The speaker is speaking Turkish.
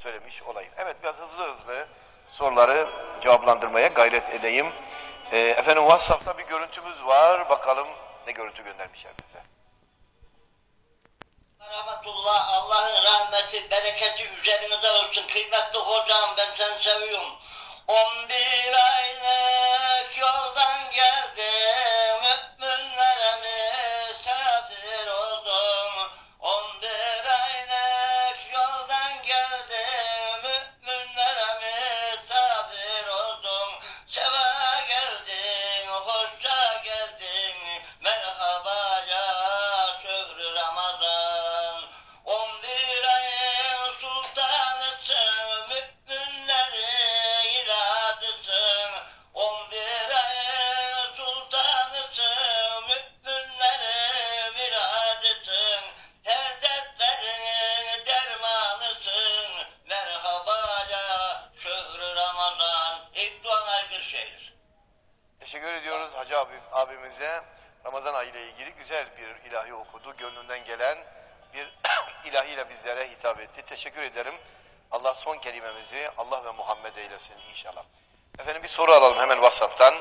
söylemiş olayım. Evet, biraz hızlı soruları cevaplandırmaya gayret edeyim. Efendim WhatsApp'ta bir görüntümüz var. Bakalım ne görüntü göndermişler bize. Rahmetullah, Allah'ın rahmeti, bereketi üzerinize olsun. Kıymetli hocam, ben seni seviyorum. 11 aylık yoldan geldim, müminlere misafir oldum. 11 aylık yoldan geldim, müminlere misafir oldum. Seva geldin, hoşça geldin, merhaba ya şükrü Ramazan. 11 ayın sultanısın, müminleri iradısın. 11 ayın sultanısın, müminleri miradısın. Her dertlerin dermanısın, merhaba ya şükrü Ramazan. Eyüp DOÐANAY Kırşehir. Teşekkür ediyoruz Hacı abimize. Ramazan ayı ile ilgili güzel bir ilahi okudu. Gönlünden gelen bir ilahiyle bizlere hitap etti. Teşekkür ederim. Allah son kelimemizi Allah ve Muhammed eylesin inşallah. Efendim bir soru alalım hemen WhatsApp'tan.